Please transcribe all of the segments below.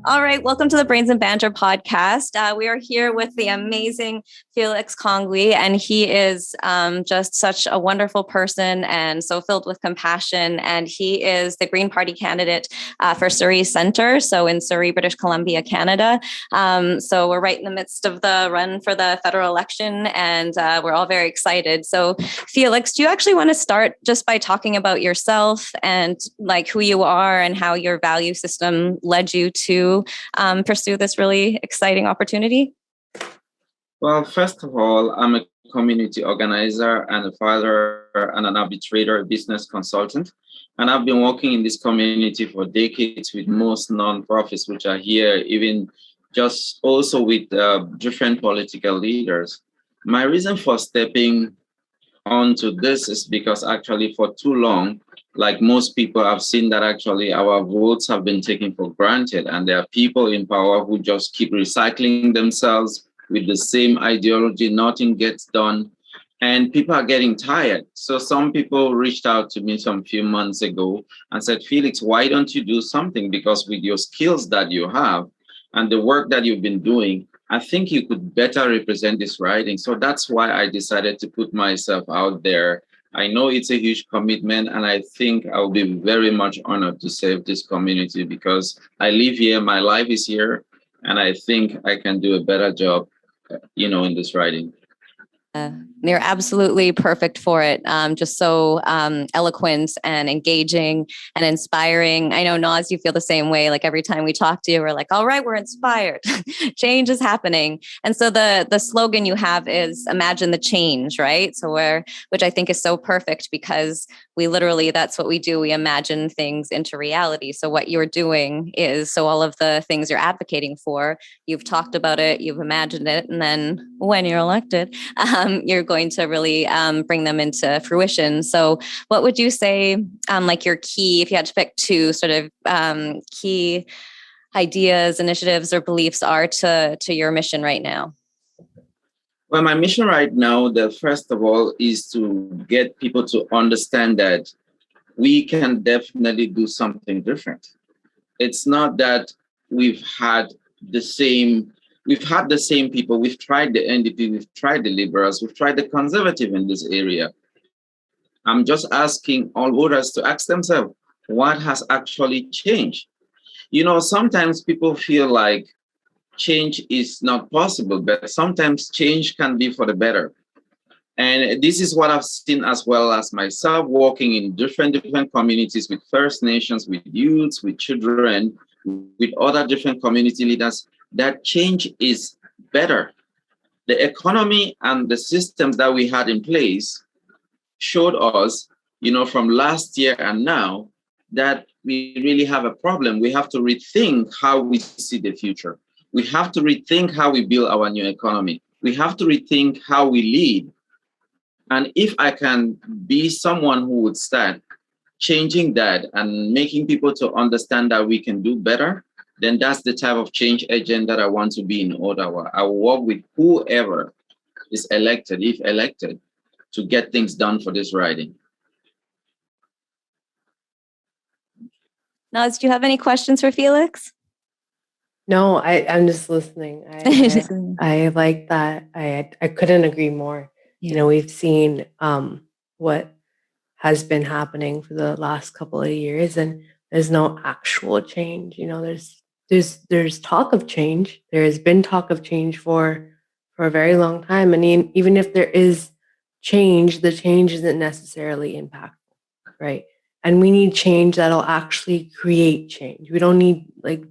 All right, welcome to the Brains and Banter podcast. We are here with the amazing Felix Kongyuy, and he is just such a wonderful person and so filled with compassion. And he is the Green Party candidate for Surrey Centre, so in Surrey, British Columbia, Canada. So we're right in the midst of the run for the federal election, and we're all very excited. So Felix, do you actually want to start just by talking about yourself and like who you are and how your value system led you to pursue this really exciting opportunity? Well, first of all, I'm a community organizer and a father and an arbitrator, a business consultant. And I've been working in this community for decades with most nonprofits which are here, even just also with different political leaders. My reason for stepping onto this is because actually for too long, like most people, have seen that actually our votes have been taken for granted, and there are people in power who just keep recycling themselves with the same ideology. Nothing gets done, and people are getting tired. So some people reached out to me some few months ago and said, Felix, why don't you do something? Because with your skills that you have and the work that you've been doing, I think you could better represent this riding. So that's why I decided to put myself out there. I know it's a huge commitment, and I think I'll be very much honored to serve this community because I live here, my life is here, and I think I can do a better job, in this riding. You're absolutely perfect for it. Just so eloquent and engaging and inspiring. I know, Naaz, you feel the same way. Like every time we talk to you, we're like, all right, we're inspired. Change is happening. And so the slogan you have is imagine the change, right? So which I think is so perfect because we literally, that's what we do. We imagine things into reality. So what you're doing is, so all of the things you're advocating for, you've talked about it, you've imagined it. And then when you're elected, you're going to really bring them into fruition. So what would you say, like your key, if you had to pick two sort of key ideas, initiatives, or beliefs are to your mission right now? Well, my mission right now, first of all, is to get people to understand that we can definitely do something different. It's not that we've had the same people. We've tried the NDP, we've tried the Liberals, we've tried the Conservative in this area. I'm just asking all voters to ask themselves, what has actually changed? Sometimes people feel like change is not possible, but sometimes change can be for the better. And this is what I've seen as well as myself working in different communities with First Nations, with youths, with children, with other different community leaders, that change is better. The economy and the systems that we had in place showed us, from last year and now, that we really have a problem. We have to rethink how we see the future. We have to rethink how we build our new economy. We have to rethink how we lead. And if I can be someone who would start changing that and making people to understand that we can do better, then that's the type of change agent that I want to be in Ottawa. I will work with whoever is elected, if elected, to get things done for this riding. Naaz, do you have any questions for Felix? No, I'm just listening. I like that. I couldn't agree more. Yeah. We've seen what has been happening for the last couple of years, and there's no actual change. There's talk of change. There has been talk of change for a very long time. And even if there is change, the change isn't necessarily impactful, right? And we need change that'll actually create change. We don't need like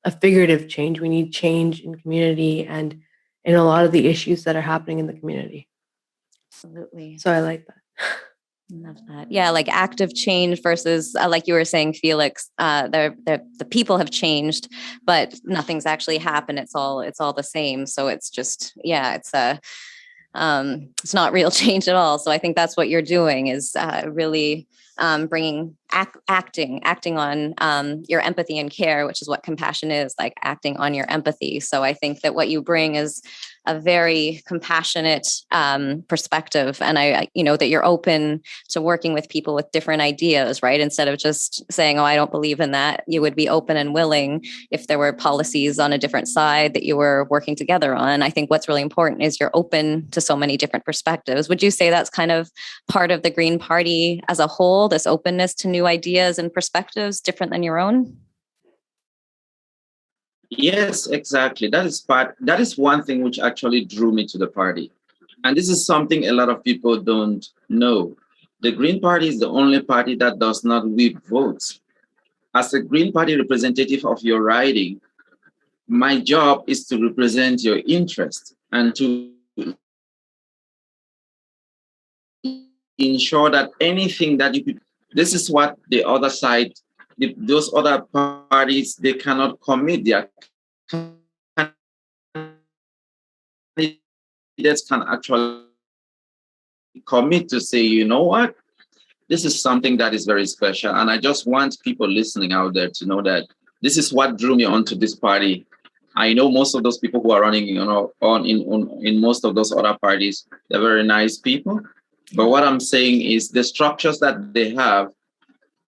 a figurative change. We need change in community and in a lot of the issues that are happening in the community. Absolutely. So I like that. Love that. Yeah, like active change versus, like you were saying, Felix, the people have changed, but nothing's actually happened. It's all the same. So it's just, it's not real change at all. So I think that's what you're doing is really bringing acting on your empathy and care, which is what compassion is, like acting on your empathy. So I think that what you bring is a very compassionate perspective, and I that you're open to working with people with different ideas, right? Instead of just saying, "Oh, I don't believe in that," you would be open and willing if there were policies on a different side that you were working together on. I think what's really important is you're open to so many different perspectives. Would you say that's kind of part of the Green Party as a whole, this openness to new ideas and perspectives different than your own? Yes, exactly. That is one thing which actually drew me to the party. And this is something a lot of people don't know. The Green Party is the only party that does not whip votes. As a Green Party representative of your riding, my job is to represent your interest and to ensure that anything that this is what the other side, those other parties, they cannot commit. Their candidates can actually commit to say, you know what, this is something that is very special. And I just want people listening out there to know that this is what drew me onto this party. I know most of those people who are running in most of those other parties, they're very nice people. But what I'm saying is the structures that they have,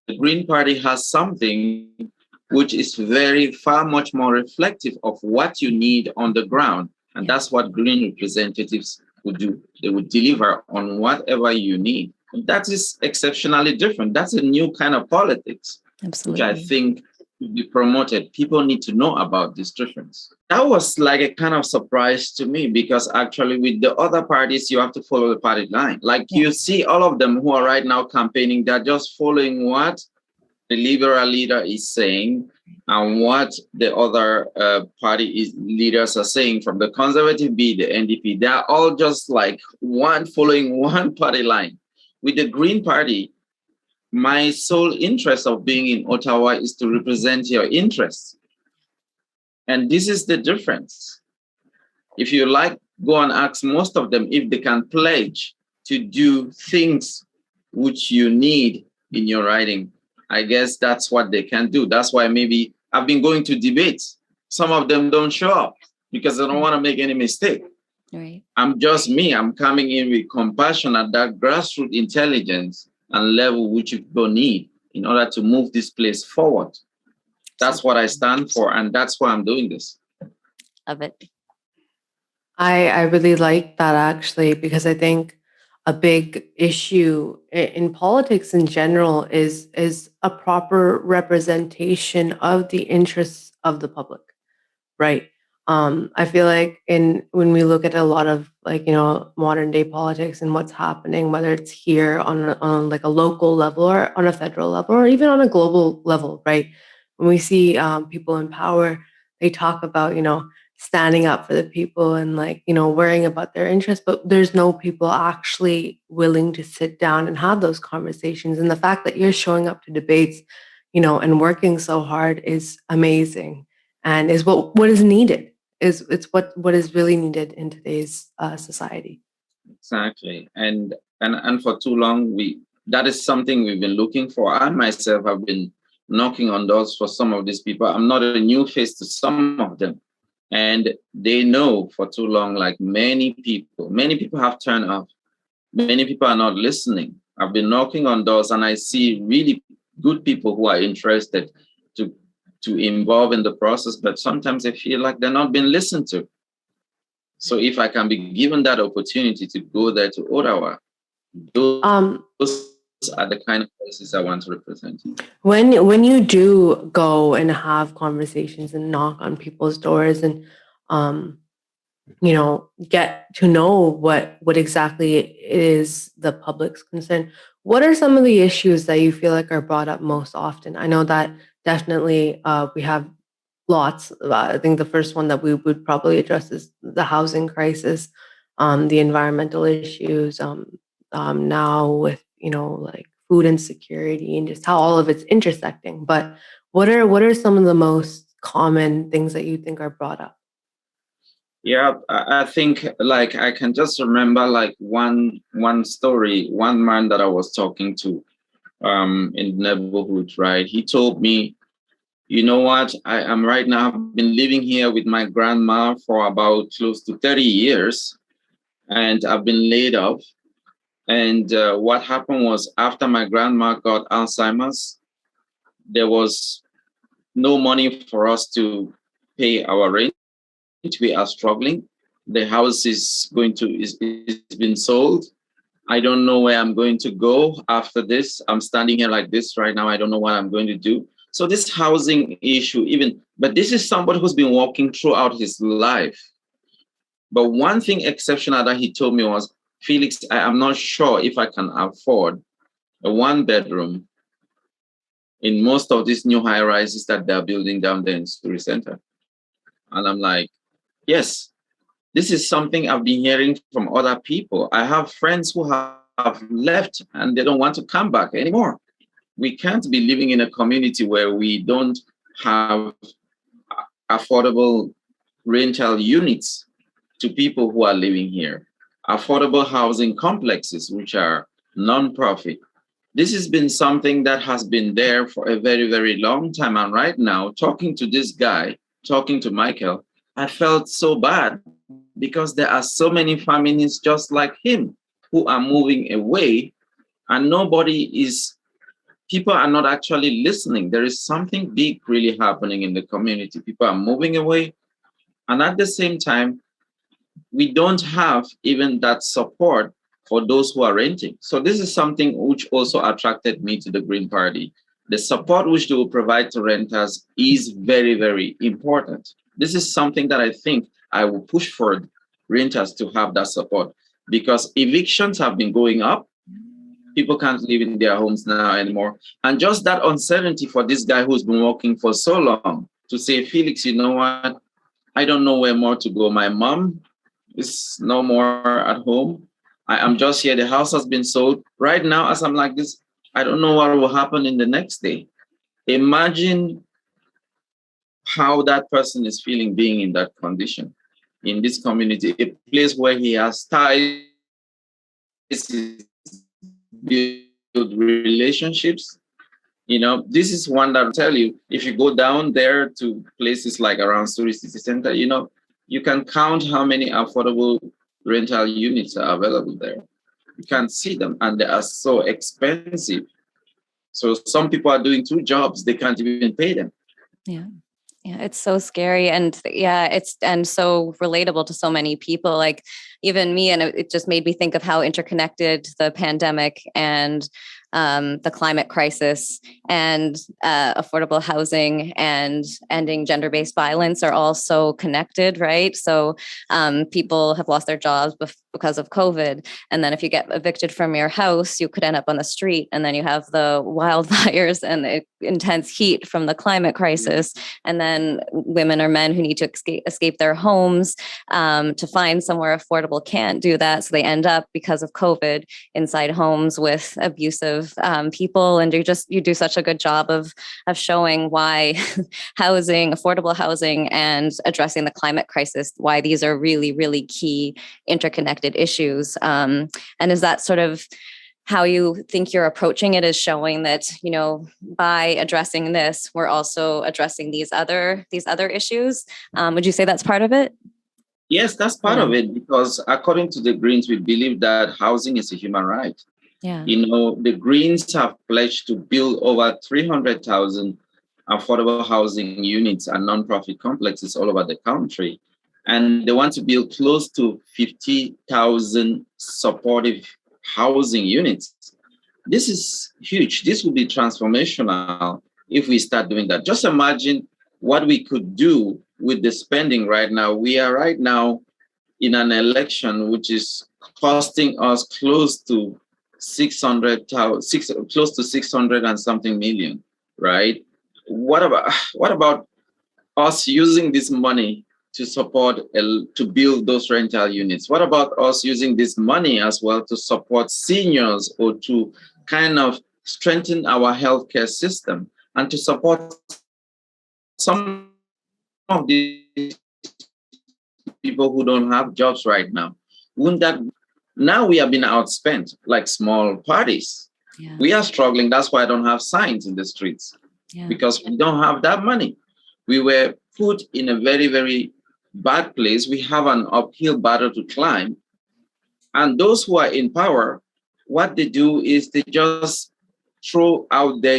the Green Party has something which is far much more reflective of what you need on the ground. And that's what Green representatives would do. They would deliver on whatever you need. That is exceptionally different. That's a new kind of politics, Absolutely. which I think should be promoted. People need to know about this difference. That was like a kind of surprise to me, because actually with the other parties, you have to follow the party line. Like you see all of them who are right now campaigning, they're just following what the liberal leader is saying and what the other leaders are saying, from the conservative be the NDP. They're all just like following one party line. With the Green Party, my sole interest of being in Ottawa is to represent your interests. And this is the difference. If you like, go and ask most of them if they can pledge to do things which you need in your riding. I guess that's what they can do. That's why maybe I've been going to debates. Some of them don't show up because they don't want to make any mistake. Right. I'm just me. I'm coming in with compassion at that grassroots intelligence and level which people need in order to move this place forward. That's what I stand for, and that's why I'm doing this. Love it. I really like that, actually, because I think a big issue in politics in general is a proper representation of the interests of the public, right? I feel like when we look at a lot of modern day politics and what's happening, whether it's here on like a local level or on a federal level or even on a global level, right? When we see people in power, they talk about standing up for the people and worrying about their interests, but there's no people actually willing to sit down and have those conversations. And the fact that you're showing up to debates, and working so hard is amazing, and is what is needed. It's what is really needed in today's society. Exactly, and for too long that is something we've been looking for. I myself have been knocking on doors for some of these people. I'm not a new face to some of them. And they know for too long, like many people have turned off. Many people are not listening. I've been knocking on doors and I see really good people who are interested to involve in the process, but sometimes they feel like they're not being listened to. So if I can be given that opportunity to go there to Ottawa, those are the kind of places I want to represent. When you do go and have conversations and knock on people's doors and get to know what exactly is the public's concern, what are some of the issues that you feel like are brought up most often? I know that definitely we have lots. I think the first one that we would probably address is the housing crisis, the environmental issues, now with like food insecurity and just how all of it's intersecting. But what are some of the most common things that you think are brought up? Yeah, I think like I can just remember like one story, one man that I was talking to in the neighborhood, right? He told me, you know what, I am right now, I've been living here with my grandma for about close to 30 years, and I've been laid off. And what happened was after my grandma got Alzheimer's, there was no money for us to pay our rent. We are struggling. The house is been sold. I don't know where I'm going to go after this. I'm standing here like this right now. I don't know what I'm going to do. So this housing issue, but this is somebody who's been walking throughout his life. But one thing exceptional that he told me was, Felix, I am not sure if I can afford a 1-bedroom in most of these new high rises that they're building down there in Surrey Centre. And I'm like, yes, this is something I've been hearing from other people. I have friends who have left and they don't want to come back anymore. We can't be living in a community where we don't have affordable rental units to people who are living here, affordable housing complexes, which are non-profit. This has been something that has been there for a very, very long time. And right now, talking to this guy, talking to Michael, I felt so bad because there are so many families just like him who are moving away, and people are not actually listening. There is something big really happening in the community. People are moving away. And at the same time, we don't have even that support for those who are renting. So this is something which also attracted me to the Green Party. The support which they will provide to renters is very, very important. This is something that I think I will push for renters to have that support, because evictions have been going up. People can't live in their homes now anymore. And just that uncertainty for this guy who's been working for so long to say, Felix, you know what? I don't know where more to go. My mom is no more at home. I am just here. The house has been sold. Right now, as I'm like this, I don't know what will happen in the next day. Imagine how that person is feeling being in that condition, in this community, a place where he has ties, build relationships. This is one that will tell you, if you go down there to places like around Surrey City Centre, you can count how many affordable rental units are available there. You can't see them, and they are so expensive. So some people are doing 2 jobs, they can't even pay them. Yeah. Yeah, it's so scary. And and so relatable to so many people, like even me. And it just made me think of how interconnected the pandemic and the climate crisis and affordable housing and ending gender-based violence are all so connected, right? So people have lost their jobs because of COVID. And then if you get evicted from your house, you could end up on the street. And then you have the wildfires and the intense heat from the climate crisis. And then women or men who need to escape their homes to find somewhere affordable can't do that. So they end up, because of COVID, inside homes with abusive people. And you do such a good job of showing why affordable housing and addressing the climate crisis, why these are really, really key interconnected issues. And is that sort of how you think you're approaching it, is showing that, by addressing this, we're also addressing these other issues? Would you say that's part of it? Yes, that's part of it, because according to the Greens, we believe that housing is a human right. Yeah. The Greens have pledged to build over 300,000 affordable housing units and nonprofit complexes all over the country. And they want to build close to 50,000 supportive housing units. This is huge. This will be transformational if we start doing that. Just imagine what we could do with the spending right now. We are right now in an election which is costing us close to 600 and something million, right? What about us using this money to support, to build those rental units? What about us using this money as well to support seniors, or to kind of strengthen our healthcare system and to support some of these people who don't have jobs right now? Wouldn't that, now we have been outspent like small parties. Yeah. We are struggling. That's why I don't have signs in the streets, because we don't have that money. We were put in a very, very bad place. We have an uphill battle to climb. And those who are in power, what they do is they just throw out there,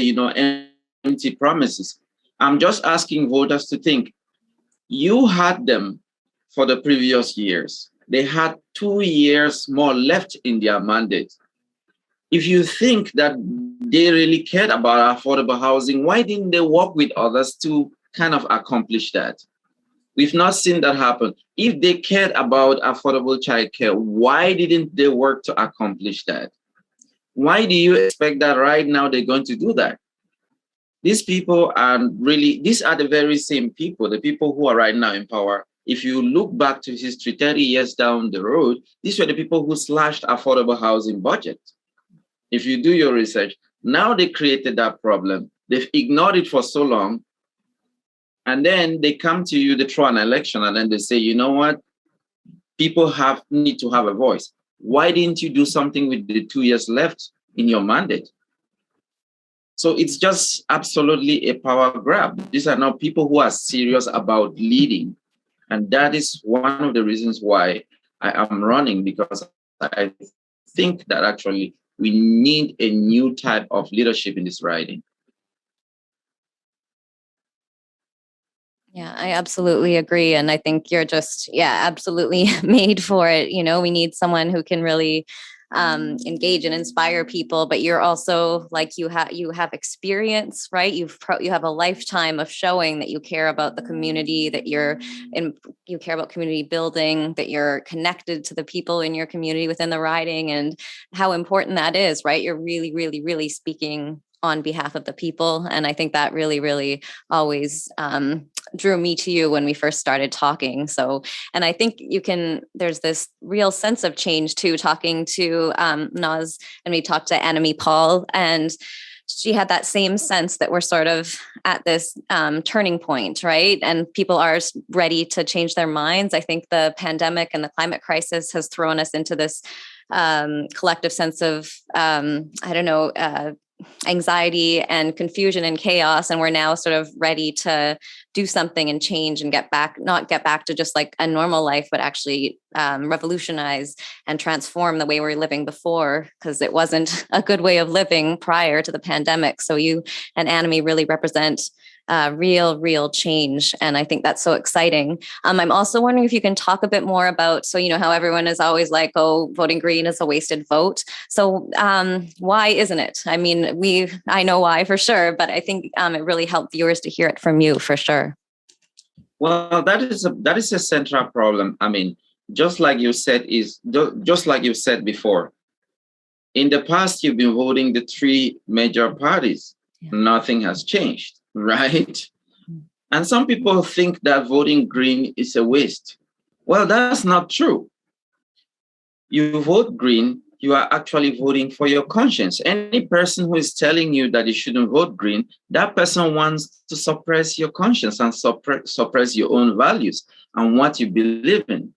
empty promises. I'm just asking voters to think, you had them for the previous years. They had 2 years more left in their mandate. If you think that they really cared about affordable housing, why didn't they work with others to kind of accomplish that? We've not seen that happen. If they cared about affordable childcare, why didn't they work to accomplish that? Why do you expect that right now they're going to do that? These people these are the very same people, the people who are right now in power. If you look back to history 30 years down the road, these were the people who slashed affordable housing budget. If you do your research, now they created that problem. They've ignored it for so long. And then they come to you, they throw an election, and then they say, you know what? People need to have a voice. Why didn't you do something with the 2 years left in your mandate? So it's just absolutely a power grab. These are not people who are serious about leading. And that is one of the reasons why I am running, because I think that actually we need a new type of leadership in this riding. Yeah, I absolutely agree. And I think you're just, absolutely made for it. We need someone who can really engage and inspire people, but you're also like, you have experience, right? You have a lifetime of showing that you care about the community, that you care about community building, that you're connected to the people in your community within the riding, and how important that is, right? You're really, really, really speaking on behalf of the people. And I think that really, really always drew me to you when we first started talking. So, and I think there's this real sense of change too, talking to Naaz, and we talked to Annemie Paul, and she had that same sense that we're sort of at this turning point, right? And people are ready to change their minds. I think the pandemic and the climate crisis has thrown us into this collective sense of, anxiety and confusion and chaos. And we're now sort of ready to do something and change and not get back to just like a normal life, but actually revolutionize and transform the way we were living before, because it wasn't a good way of living prior to the pandemic. So you and Annemie really represent real change. And I think that's so exciting. I'm also wondering if you can talk a bit more about, so, how everyone is always like, oh, voting green is a wasted vote. So why isn't it? I mean, I know why for sure, but I think it really helped viewers to hear it from you for sure. Well, that is a central problem. I mean, just like you said before, in the past, you've been voting the three major parties. Yeah. Nothing has changed, right? And some people think that voting green is a waste. Well, that's not true. You vote green, you are actually voting for your conscience. Any person who is telling you that you shouldn't vote green, that person wants to suppress your conscience and suppress your own values and what you believe in.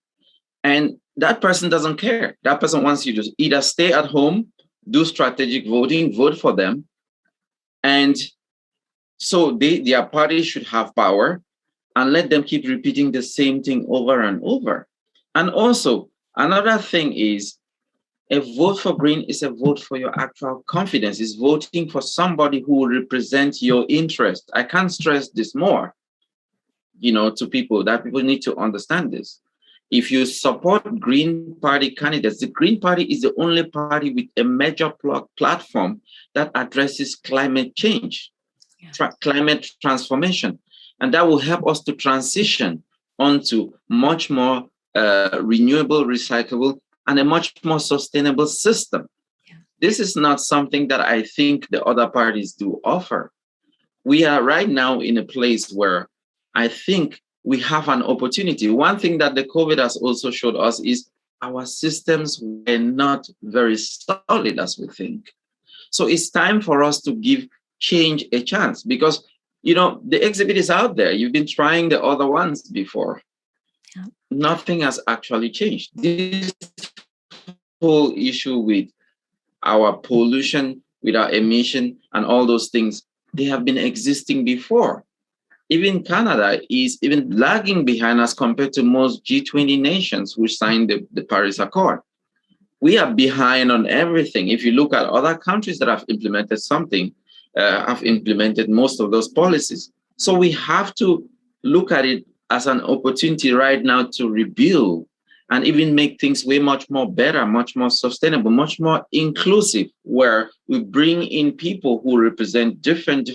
And that person doesn't care. That person wants you to either stay at home, do strategic voting, vote for them. And so their party should have power, and let them keep repeating the same thing over and over. And also, another thing is, a vote for green is a vote for your actual confidence. It's voting for somebody who will represent your interest. I can't stress this more, to people, that people need to understand this. If you support Green Party candidates, the Green Party is the only party with a major platform that addresses climate change, climate transformation. And that will help us to transition onto much more renewable, recyclable, and a much more sustainable system. Yeah. This is not something that I think the other parties do offer. We are right now in a place where I think we have an opportunity. One thing that the COVID has also showed us is our systems were not very solid as we think. So it's time for us to give change a chance, because, the exhibit is out there. You've been trying the other ones before. Yeah. Nothing has actually changed. This whole issue with our pollution without emission and all those things, they have been existing before. Even Canada is even lagging behind us compared to most G20 nations which signed the Paris Accord. We are behind on everything. If you look at other countries that have implemented something, have implemented most of those policies. So we have to look at it as an opportunity right now to rebuild and even make things way much more better, much more sustainable, much more inclusive, where we bring in people who represent different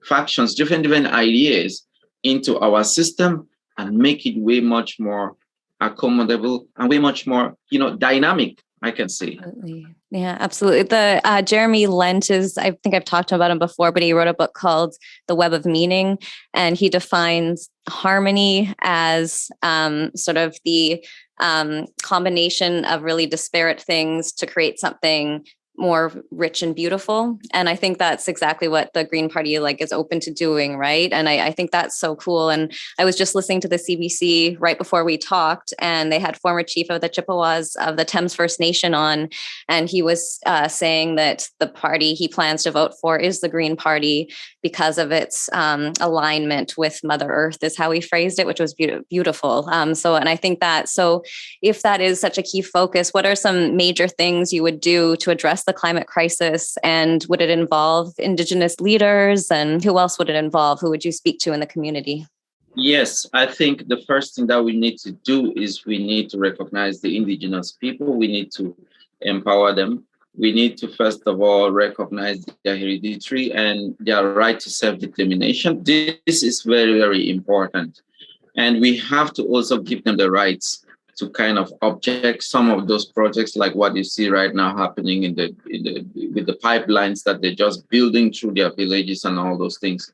factions, different ideas into our system and make it way much more accommodable and way much more, dynamic, I can say. Absolutely. Yeah, absolutely. The Jeremy Lent is, I think I've talked about him before, but he wrote a book called The Web of Meaning, and he defines harmony as sort of the combination of really disparate things to create something more rich and beautiful. And I think that's exactly what the Green Party is open to doing, right? And I think that's so cool. And I was just listening to the CBC right before we talked, and they had former chief of the Chippewas of the Thames First Nation on, and he was saying that the party he plans to vote for is the Green Party because of its alignment with Mother Earth, is how he phrased it, which was beautiful. And I think that, so if that is such a key focus, what are some major things you would do to address the climate crisis? And would it involve Indigenous leaders? And who else would it involve? Who would you speak to in the community? Yes, I think the first thing that we need to do is we need to recognize the Indigenous people. We need to empower them. We need to, first of all, recognize their hereditary and their right to self-determination. This is very, very important. And we have to also give them the rights to kind of object some of those projects, like what you see right now happening with the pipelines that they're just building through their villages and all those things.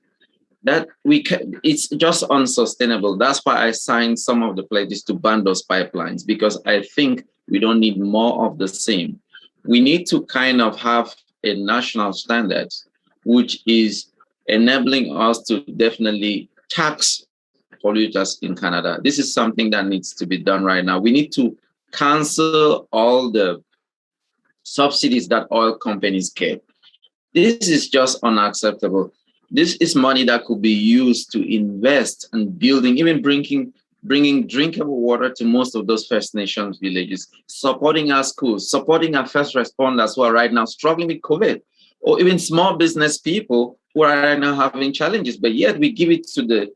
That it's just unsustainable. That's why I signed some of the pledges to ban those pipelines, because I think we don't need more of the same. We need to kind of have a national standard, which is enabling us to definitely tax polluters in Canada. This is something that needs to be done right now. We need to cancel all the subsidies that oil companies get. This is just unacceptable. This is money that could be used to invest in building, even bringing drinkable water to most of those First Nations villages, supporting our schools, supporting our first responders who are right now struggling with COVID, or even small business people who are right now having challenges. But yet we give it to the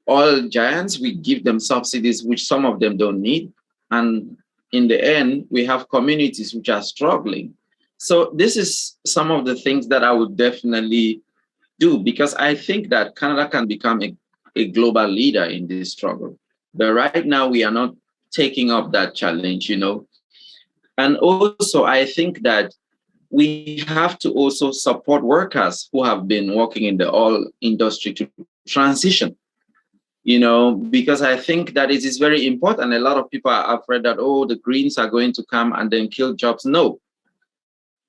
oil giants, we give them subsidies, which some of them don't need. And in the end, we have communities which are struggling. So this is some of the things that I would definitely do, because I think that Canada can become a global leader in this struggle. But right now, we are not taking up that challenge, And also, I think that we have to also support workers who have been working in the oil industry to transition. Because I think that it is very important. A lot of people are afraid that, the Greens are going to come and then kill jobs. No,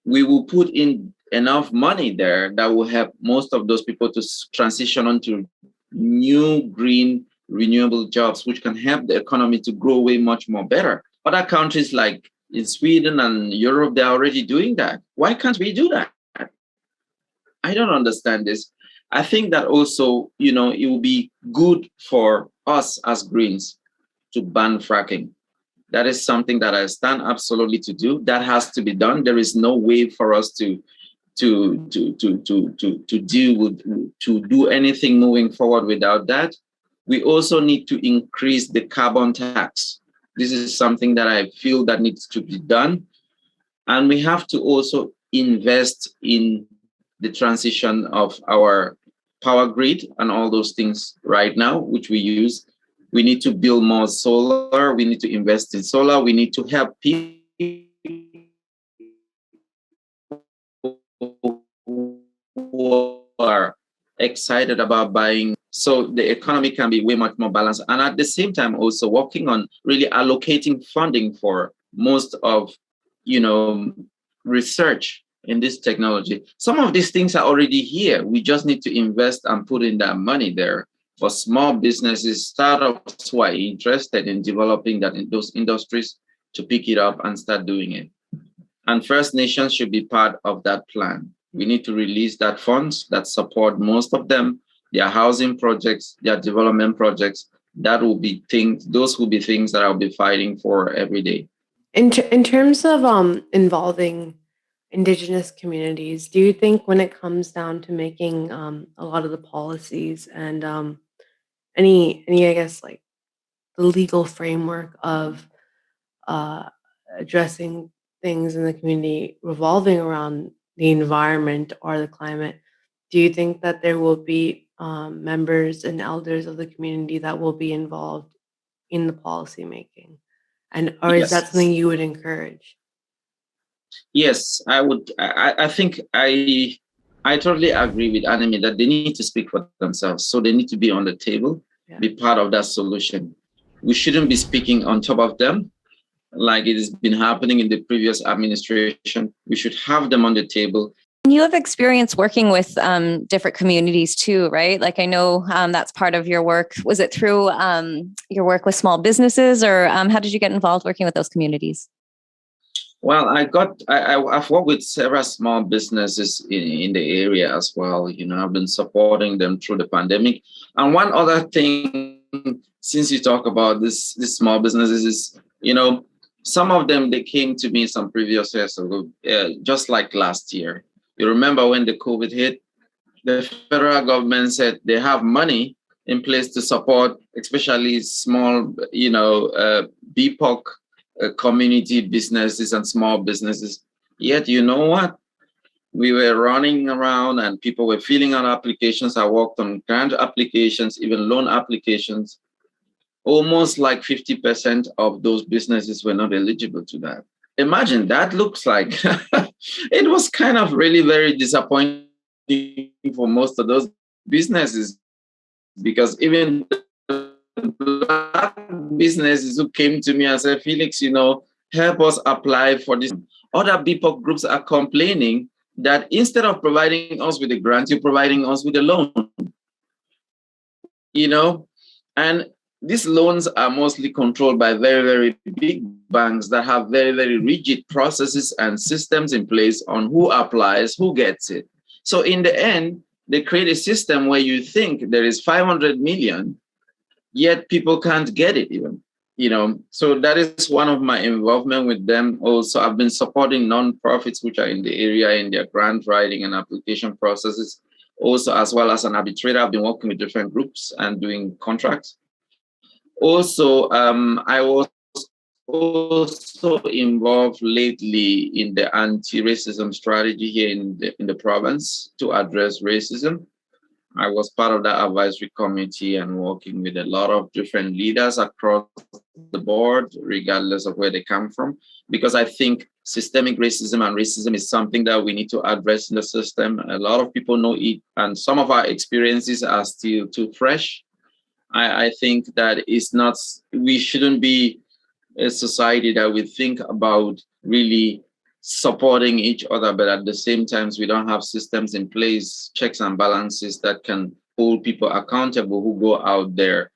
we will put in enough money there that will help most of those people to transition onto new green renewable jobs, which can help the economy to grow way much more better. Other countries like in Sweden and Europe, they're already doing that. Why can't we do that? I don't understand this. I think that also, it will be good for us as Greens to ban fracking. That is something that I stand absolutely to do. That has to be done. There is no way for us to do anything moving forward without that. We also need to increase the carbon tax. This is something that I feel that needs to be done. And we have to also invest in the transition of our power grid and all those things right now, which we use. We need to build more solar. We need to invest in solar. We need to help people who are excited about buying, so the economy can be way much more balanced. And at the same time, also working on really allocating funding for most of, research in this technology. Some of these things are already here. We just need to invest and put in that money there for small businesses, startups who are interested in developing that in those industries to pick it up and start doing it. And First Nations should be part of that plan. We need to release that funds that support most of them, their housing projects, their development projects. That will be things, those will be things that I'll be fighting for every day. In terms of involving Indigenous communities, do you think when it comes down to making a lot of the policies and any I guess like the legal framework of uh, addressing things in the community revolving around the environment or the climate, do you think that there will be members and elders of the community that will be involved in the policy making? And or is that something Yes. you would encourage? Yes, I would. I think I totally agree with Anime that they need to speak for themselves. So they need to be on the table, be part of that solution. We shouldn't be speaking on top of them like it has been happening in the previous administration. We should have them on the table. You have experience working with different communities too, right? Like I know that's part of your work. Was it through your work with small businesses, or how did you get involved working with those communities? Well, I've worked with several small businesses in the area as well. You know, I've been supporting them through the pandemic. And one other thing, since you talk about this small businesses, is, you know, some of them, they came to me some previous years ago, just like last year. You remember when the COVID hit, the federal government said they have money in place to support, especially small, BPOC community businesses and small businesses. Yet, you know what? We were running around and people were filling out applications. I worked on grant applications, even loan applications. Almost like 50% of those businesses were not eligible to that. Imagine that looks like it was kind of really very disappointing for most of those businesses, because even black businesses who came to me and said, Felix, help us apply for this. Other BPOC groups are complaining that instead of providing us with a grant, you're providing us with a loan. And these loans are mostly controlled by very, very big banks that have very, very rigid processes and systems in place on who applies, who gets it. So in the end, they create a system where you think there is 500 million, yet people can't get it even. So that is one of my involvement with them. Also, I've been supporting nonprofits which are in the area in their grant writing and application processes. Also, as well as an arbitrator, I've been working with different groups and doing contracts. Also, I was also involved lately in the anti-racism strategy here in the province to address racism. I was part of that advisory committee and working with a lot of different leaders across the board, regardless of where they come from, because I think systemic racism and racism is something that we need to address in the system. A lot of people know it, and some of our experiences are still too fresh. I think that we shouldn't be a society that we think about really supporting each other, but at the same time, we don't have systems in place, checks and balances that can hold people accountable who go out there,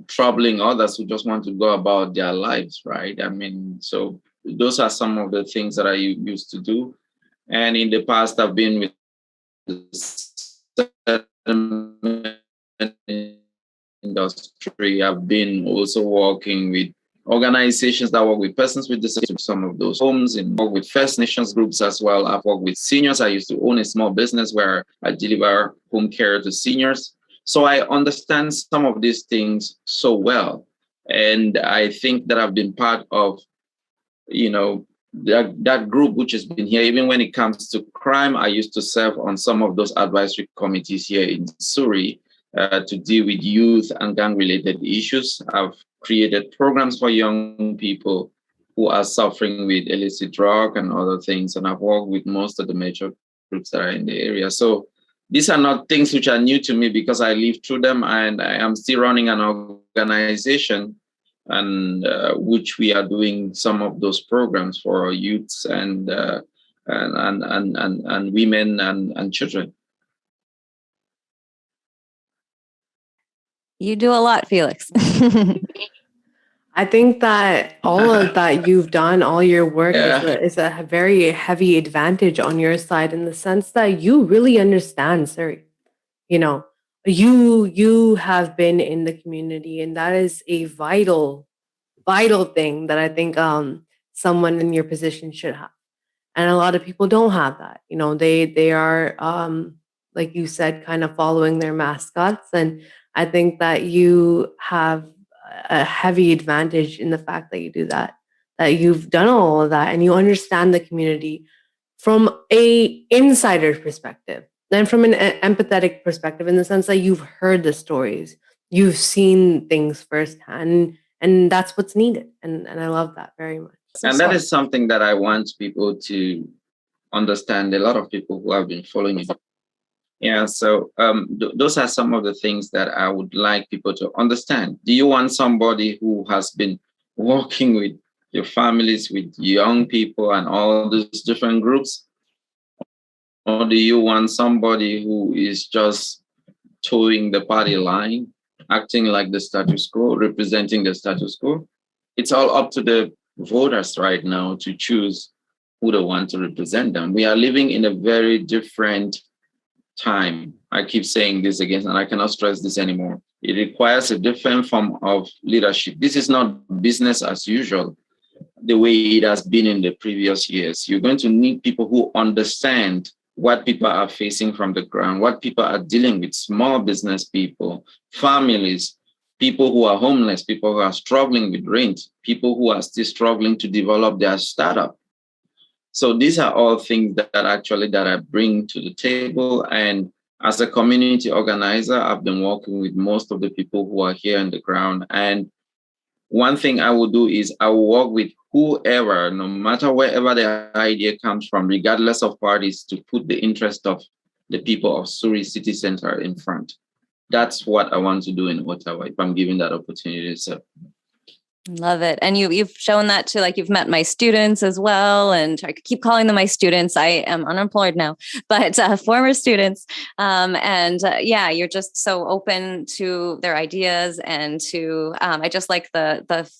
troubling others who just want to go about their lives, right? I mean, so those are some of the things that I used to do. And in the past, I've been with the industry. I've been also working with organizations that work with persons with disabilities, some of those homes, and work with First Nations groups as well. I've worked with seniors. I used to own a small business where I deliver home care to seniors. So I understand some of these things so well. And I think that I've been part of, that group which has been here. Even when it comes to crime, I used to serve on some of those advisory committees here in Surrey to deal with youth and gang-related issues. I've created programs for young people who are suffering with illicit drug and other things, and I've worked with most of the major groups that are in the area. So these are not things which are new to me because I lived through them, and I am still running an organization and which we are doing some of those programs for our youths and women and children. You do a lot, Felix. I think that all of that you've done, all your work is a very heavy advantage on your side in the sense that you really understand Surrey. You know, you have been in the community, and that is a vital thing that I think someone in your position should have. And a lot of people don't have that. You know, they are like you said, kind of following their mascots. And I think that you have a heavy advantage in the fact that you do that, that you've done all of that and you understand the community from a insider's perspective and from an empathetic perspective, in the sense that you've heard the stories, you've seen things firsthand, and that's what's needed. And I love that very much. And that is something that I want people to understand. A lot of people who have been following me. Yeah, so those are some of the things that I would like people to understand. Do you want somebody who has been working with your families, with young people and all those different groups? Or do you want somebody who is just towing the party line, acting like the status quo, representing the status quo? It's all up to the voters right now to choose who they want to represent them. We are living in a very different time. I keep saying this again, and I cannot stress this anymore. It requires a different form of leadership. This is not business as usual, the way it has been in the previous years. You're going to need people who understand what people are facing from the ground, what people are dealing with, small business people, families, people who are homeless, people who are struggling with rent, people who are still struggling to develop their startup. So these are all things that I bring to the table. And as a community organizer, I've been working with most of the people who are here on the ground. And one thing I will do is I will work with whoever, no matter wherever the idea comes from, regardless of parties, to put the interest of the people of Surrey City Centre in front. That's what I want to do in Ottawa if I'm given that opportunity. So. Love it. And you've shown that to, like, you've met my students as well. And I keep calling them my students. I am unemployed now, but former students. Yeah, you're just so open to their ideas and to, I just like the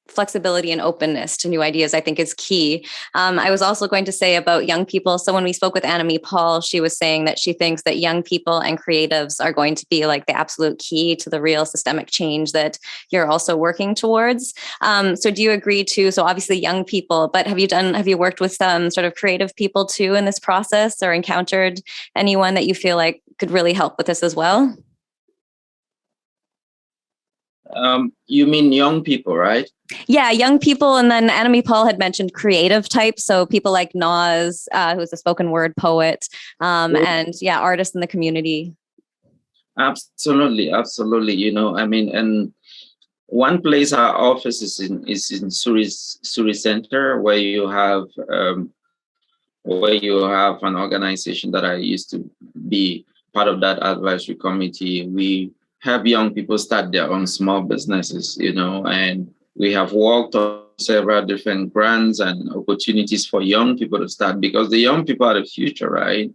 flexibility and openness to new ideas, I think, is key. I was also going to say about young people. So when we spoke with Annemie Paul, she was saying that she thinks that young people and creatives are going to be like the absolute key to the real systemic change that you're also working towards. So do you agree too? So obviously young people, but have you worked with some sort of creative people too in this process, or encountered anyone that you feel like could really help with this as well? You mean young people, right? Yeah, young people. And then Annemie Paul had mentioned creative types. So people like Naaz, who's a spoken word poet, and yeah, artists in the community. Absolutely. You know, I mean, and one place our office is in Surrey Centre, where you have an organization that I used to be part of that advisory committee. We have young people start their own small businesses, you know, and we have worked on several different grants and opportunities for young people to start, because the young people are the future, right?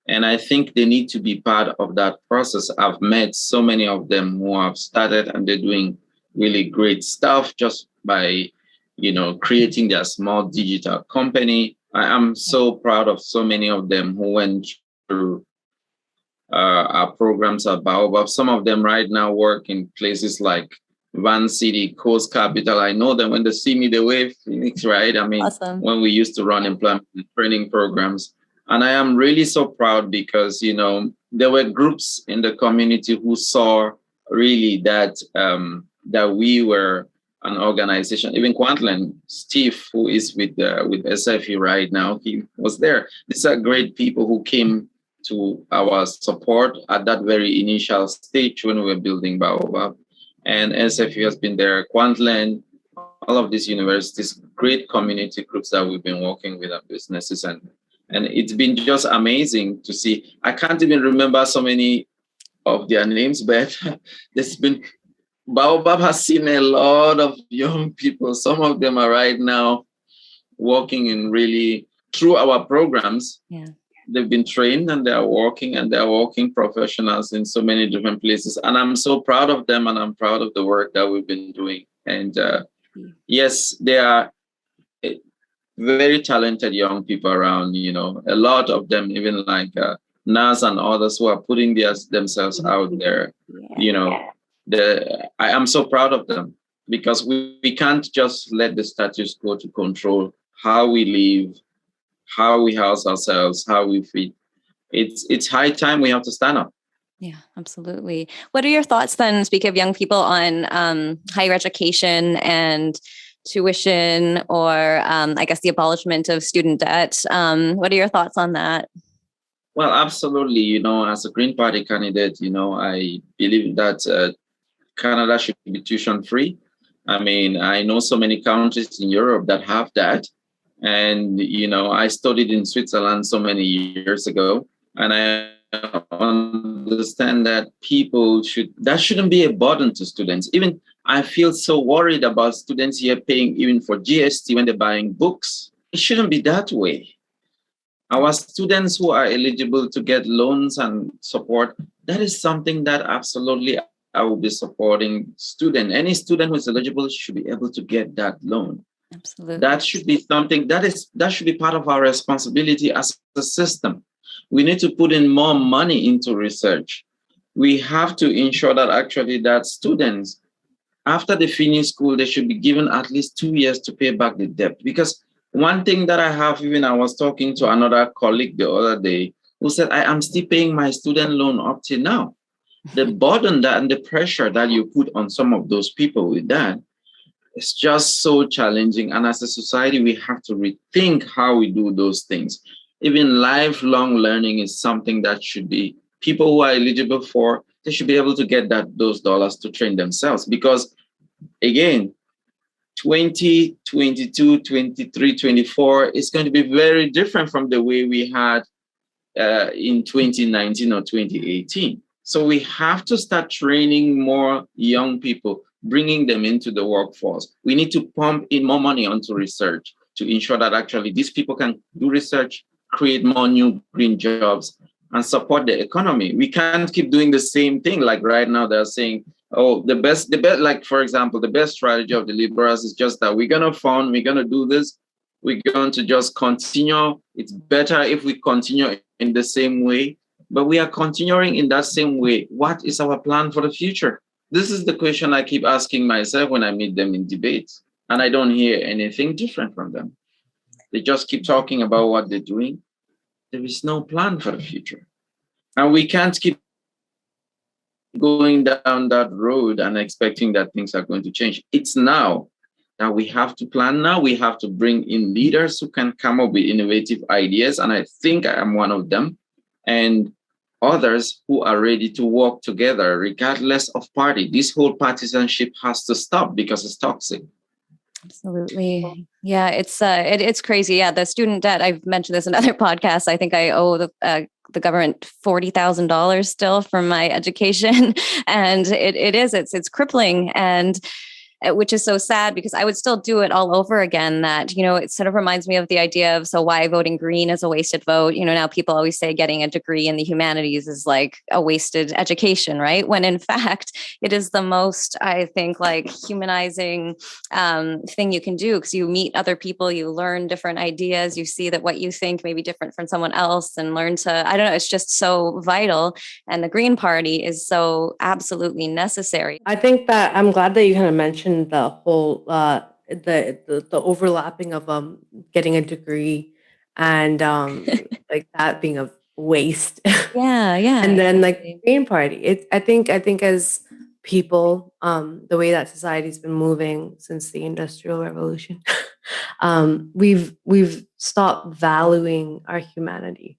And I think they need to be part of that process. I've met so many of them who have started, and they're doing really great stuff just by, you know, creating their small digital company. I am so proud of so many of them who went through our programs at Baobab. Some of them right now work in places like Van City, Coast Capital. I know them. When they see me, they wave, Felix, right? I mean, awesome. When we used to run employment training programs. And I am really so proud because, you know, there were groups in the community who saw really that that we were an organization. Even Kwantlen, Steve, who is with SFU right now, he was there. These are great people who came to our support at that very initial stage when we were building Baobab. And SFU has been there, Kwantlen, all of these universities, great community groups that we've been working with our businesses. And it's been just amazing to see. I can't even remember so many of their names, but there's been, Baobab has seen a lot of young people. Some of them are right now working in really, through our programs. Yeah. They've been trained and they're working professionals in so many different places. And I'm so proud of them, and I'm proud of the work that we've been doing. And yes, there are very talented young people around, you know, a lot of them, even like Naaz and others who are putting themselves out there, you know, I am so proud of them because we can't just let the status quo to control how we live, how we house ourselves, how we feed. It's high time we have to stand up. Yeah, absolutely. What are your thoughts then, speaking of young people, on higher education and tuition, or I guess the abolishment of student debt? What are your thoughts on that? Well, absolutely. You know, as a Green Party candidate, you know, I believe that Canada should be tuition free. I mean, I know so many countries in Europe that have that. And, you know, I studied in Switzerland so many years ago. And I understand that that shouldn't be a burden to students. Even I feel so worried about students here paying even for GST when they're buying books. It shouldn't be that way. Our students who are eligible to get loans and support, that is something that absolutely I will be supporting. Any student who is eligible should be able to get that loan. Absolutely. That should be something that should be part of our responsibility as a system. We need to put in more money into research. We have to ensure that actually that students, after they finish school, they should be given at least 2 years to pay back the debt. Because one thing that I have, even I was talking to another colleague the other day who said, I am still paying my student loan up till now. The burden and the pressure that you put on some of those people with that, it's just so challenging. And as a society, we have to rethink how we do those things. Even lifelong learning is something that should be, people who are eligible for, they should be able to get those dollars to train themselves. Because again, 2022, 23, 24 is going to be very different from the way we had in 2019 or 2018. So we have to start training more young people, bringing them into the workforce. We need to pump in more money onto research to ensure that actually these people can do research, create more new green jobs, and support the economy. We can't keep doing the same thing. Like right now, they're saying, oh, the best, like, for example, the best strategy of the liberals is just that we're going to do this. We're going to just continue. It's better if we continue in the same way, but we are continuing in that same way. What is our plan for the future? This is the question I keep asking myself when I meet them in debates, and I don't hear anything different from them. They just keep talking about what they're doing. There is no plan for the future. And we can't keep going down that road and expecting that things are going to change. It's now that we have to plan now. We have to bring in leaders who can come up with innovative ideas. And I think I am one of them. And others who are ready to work together, regardless of party. This whole partisanship has to stop because it's toxic. Absolutely. Yeah, it's crazy. Yeah, the student debt, I've mentioned this in other podcasts. I think I owe the government $40,000 still from my education. And it's crippling. And which is so sad because I would still do it all over again. That, you know, it sort of reminds me of the idea of, so why voting green is a wasted vote. You know, now people always say getting a degree in the humanities is like a wasted education, right? When in fact, it is the most, I think, like humanizing thing you can do, because you meet other people, you learn different ideas, you see that what you think may be different from someone else, and learn to, I don't know, it's just so vital. And the Green Party is so absolutely necessary. I think that I'm glad that you kind of mentioned the whole the overlapping of getting a degree and like that being a waste. Yeah. And then like the Green Party. I think as people, the way that society's been moving since the Industrial Revolution, we've stopped valuing our humanity.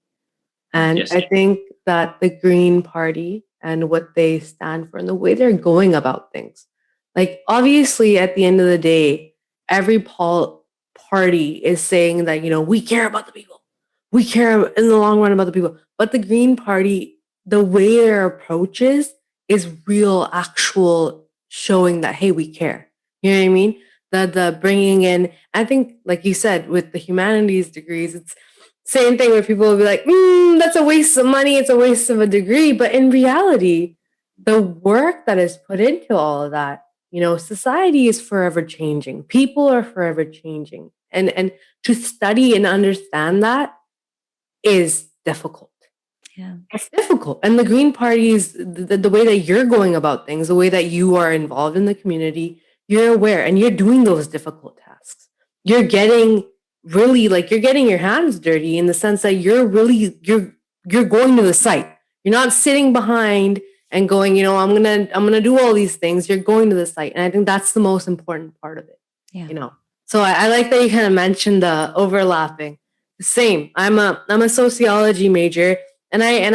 And Yes. I think that the Green Party and what they stand for and the way they're going about things, like obviously at the end of the day, every party is saying that, you know, we care about the people. We care in the long run about the people. But the Green Party, the way their approach is real, actual showing that, hey, we care. You know what I mean? The bringing in, I think, like you said, with the humanities degrees, it's same thing where people will be like, that's a waste of money. It's a waste of a degree. But in reality, the work that is put into all of that, Society is forever changing. People are forever changing. And to study and understand that is difficult. Yeah. It's difficult. And the Green Party is the way that you're going about things, the way that you are involved in the community, you're aware and you're doing those difficult tasks. You're getting you're getting your hands dirty in the sense that you're going to the site. You're not sitting behind and going, I'm gonna do all these things. You're going to the site. And I think that's the most important part of it. Yeah. So I like that you kind of mentioned the overlapping. Same. I'm a sociology major. And I'm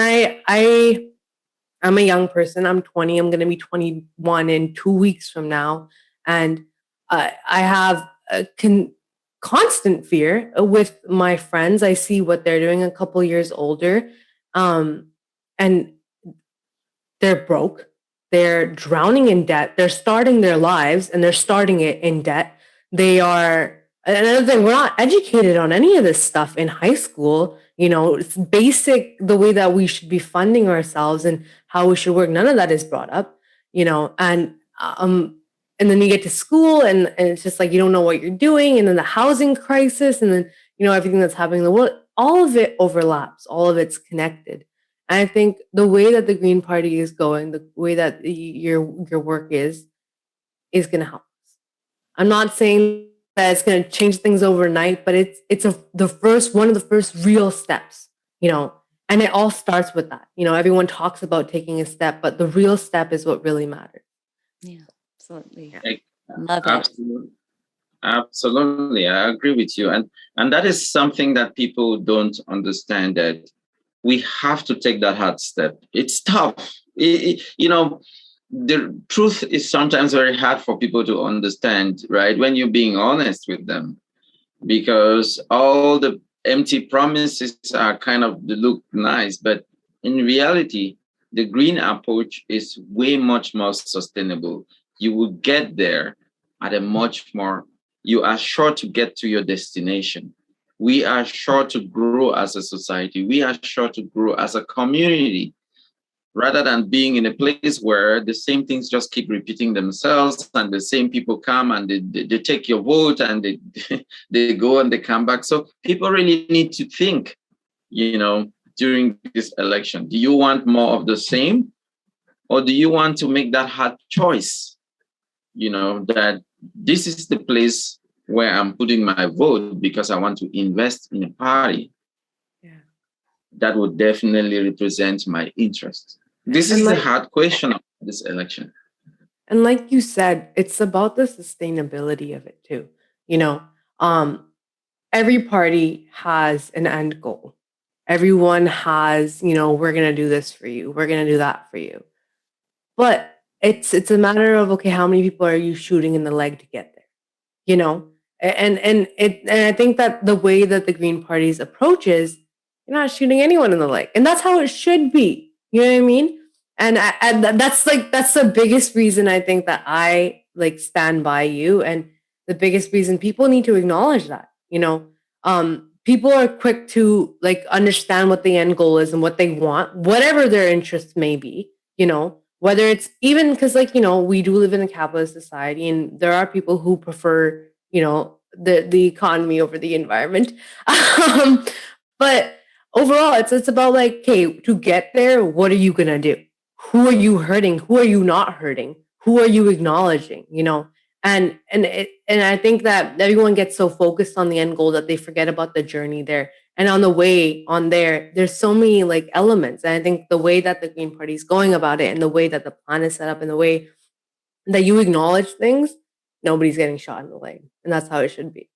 a young person. I'm 20. I'm going to be 21 in 2 weeks from now. And I have a constant fear with my friends. I see what they're doing a couple years older. And they're broke. They're drowning in debt. They're starting their lives and they're starting it in debt. They are, another thing, we're not educated on any of this stuff in high school. It's basic, the way that we should be funding ourselves and how we should work. None of that is brought up, and then you get to school and it's just like, you don't know what you're doing. And then the housing crisis and then, everything that's happening in the world, all of it overlaps, all of it's connected. And I think the way that the Green Party is going, the way that your work is going to help us. I'm not saying that it's going to change things overnight, but it's one of the first real steps, and it all starts with that. Everyone talks about taking a step, but the real step is what really matters. Yeah, absolutely. Love it. Absolutely. I agree with you. And that is something that people don't understand, that we have to take that hard step. It's tough. The truth is sometimes very hard for people to understand, right? When you're being honest with them, because all the empty promises are kind of, they look nice, but in reality, the green approach is way much more sustainable. You will get there at a much more, you are sure to get to your destination. We are sure to grow as a society. We are sure to grow as a community, rather than being in a place where the same things just keep repeating themselves and the same people come and they take your vote and they go and they come back. So people really need to think, during this election, do you want more of the same? Or do you want to make that hard choice? That this is the place where I'm putting my vote because I want to invest in a party that would definitely represent my interest. This is the hard question of this election. And like you said, it's about the sustainability of it too. Every party has an end goal. Everyone has, we're going to do this for you. We're going to do that for you. But it's a matter of, okay, how many people are you shooting in the leg to get there? And I think that the way that the Green Party's approach is, you're not shooting anyone in the leg. And that's how it should be. You know what I mean? And that's the biggest reason I think that I stand by you. And the biggest reason people need to acknowledge that, people are quick to understand what the end goal is and what they want, whatever their interests may be, whether it's even because we do live in a capitalist society and there are people who prefer, the economy over the environment. But overall, it's about okay, to get there, what are you going to do? Who are you hurting? Who are you not hurting? Who are you acknowledging? And I think that everyone gets so focused on the end goal that they forget about the journey there. And on the way on there's so many elements. And I think the way that the Green Party is going about it and the way that the plan is set up and the way that you acknowledge things, nobody's getting shot in the leg. And that's how it should be.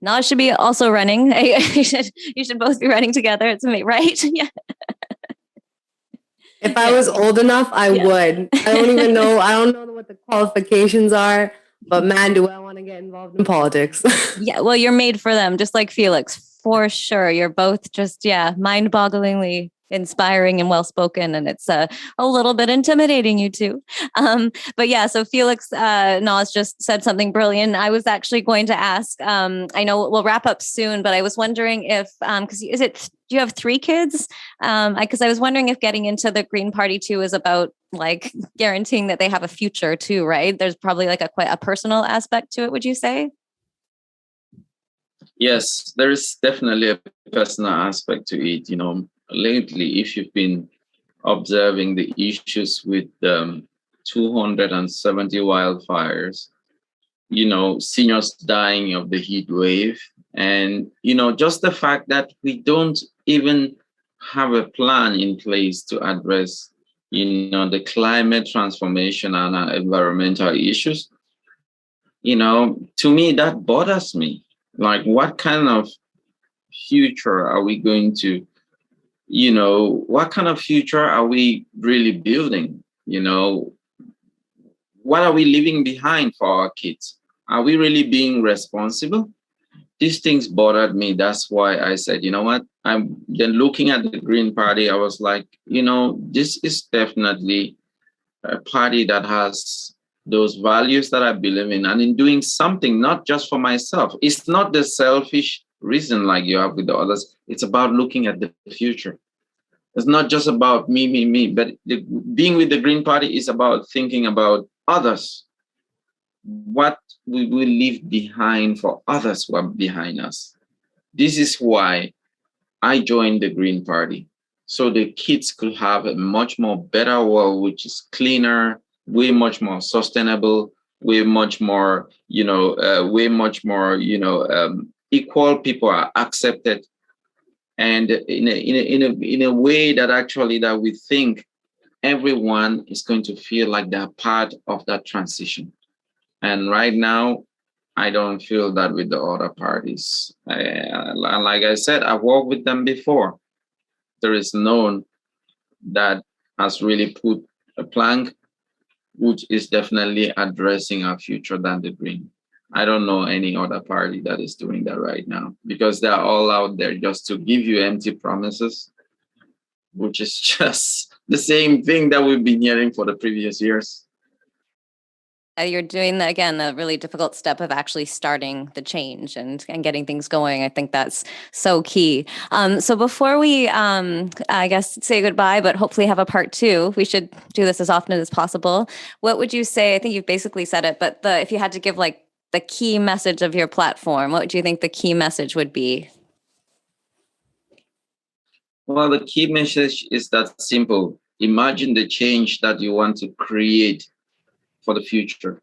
Naaz should be also running. You should both be running together. It's me, right? Yeah. If I was old enough, I would. I don't even know. I don't know what the qualifications are, but man, do I want to get involved in politics. Yeah, well, you're made for them, just like Felix, for sure. You're both just, mind-bogglingly inspiring and well-spoken, and it's a little bit intimidating, you two. But yeah, so Felix, Naaz just said something brilliant. I was actually going to ask, I know we'll wrap up soon, but I was wondering if, because do you have 3 kids? Because I was wondering if getting into the Green Party too is about like guaranteeing that they have a future too, right? There's probably like quite a personal aspect to it, would you say? Yes, there is definitely a personal aspect to it. Lately, if you've been observing the issues with 270 wildfires, seniors dying of the heat wave, and, just the fact that we don't even have a plan in place to address, the climate transformation and environmental issues, to me, that bothers me. Like, what kind of future are we going to, what kind of future are we really building? What are we leaving behind for our kids? Are we really being responsible? These things bothered me. That's why I said, you know what? I'm then looking at the Green Party. I was like, this is definitely a party that has those values that I believe in, and in doing something, not just for myself. It's not the selfish reason like you have with the others. It's about looking at the future. It's not just about me, but being with the Green Party is about thinking about others. What we will leave behind for others who are behind us. This is why I joined the Green Party, so the kids could have a much more better world, which is cleaner, way much more sustainable, way much more, equal. People are accepted, and in a way that actually that we think everyone is going to feel like they're part of that transition. And right now, I don't feel that with the other parties. Like I said, I've worked with them before. There is none that has really put a plank which is definitely addressing our future than the Green. I don't know any other party that is doing that right now, because they're all out there just to give you empty promises, which is just the same thing that we've been hearing for the previous years. You're doing, again, the really difficult step of actually starting the change and getting things going. I think that's so key. So before we, I guess, say goodbye, but hopefully have a part 2, we should do this as often as possible. What would you say? I think you've basically said it, but if you had to give like the key message of your platform, what do you think the key message would be? Well, the key message is that simple. Imagine the change that you want to create for the future.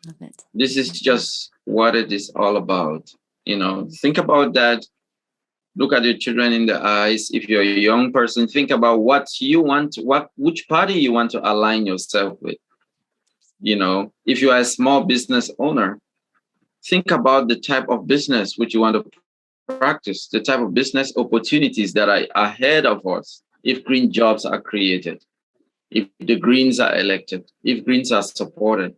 Love it. This is just what it is all about. Think about that. Look at your children in the eyes. If you're a young person, think about what you want, which party you want to align yourself with. If you are a small business owner, think about the type of business which you want to practice, the type of business opportunities that are ahead of us if green jobs are created, if the Greens are elected, if Greens are supported.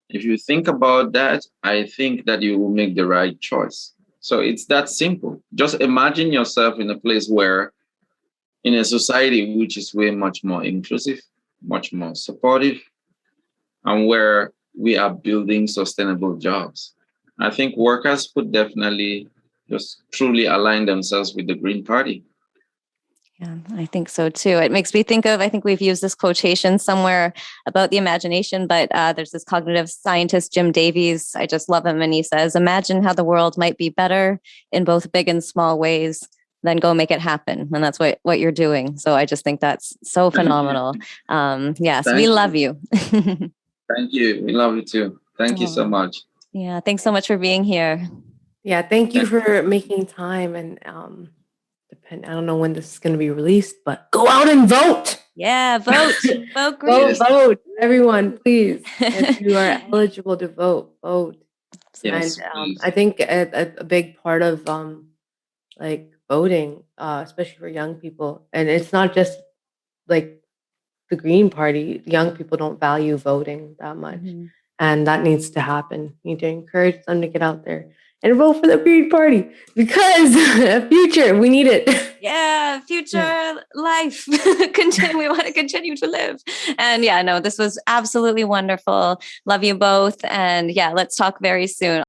If you think about that, I think that you will make the right choice. So it's that simple. Just imagine yourself in a place where, in a society which is way much more inclusive, much more supportive, and where we are building sustainable jobs. I think workers could definitely just truly align themselves with the Green Party. Yeah, I think so too. It makes me think of, I think we've used this quotation somewhere about the imagination, but there's this cognitive scientist, Jim Davies. I just love him. And he says, imagine how the world might be better in both big and small ways, then go make it happen. And that's what you're doing. So I just think that's so phenomenal. Yes, we love you. Thank you. We love you too. Thank you so much. Yeah, thanks so much for being here. Yeah, thank you for making time. And I don't know when this is going to be released, but go out and vote. Yeah, vote. Vote green. Vote. Everyone, please. If you are eligible to vote, vote. Yes, and I think a big part of like voting, especially for young people, and it's not just like the Green Party, young people don't value voting that much. Mm-hmm. And that needs to happen. You need to encourage them to get out there and vote for the Green Party because future, we need it. Yeah, future life. We want to continue to live. And yeah, no, this was absolutely wonderful. Love you both. And yeah, let's talk very soon.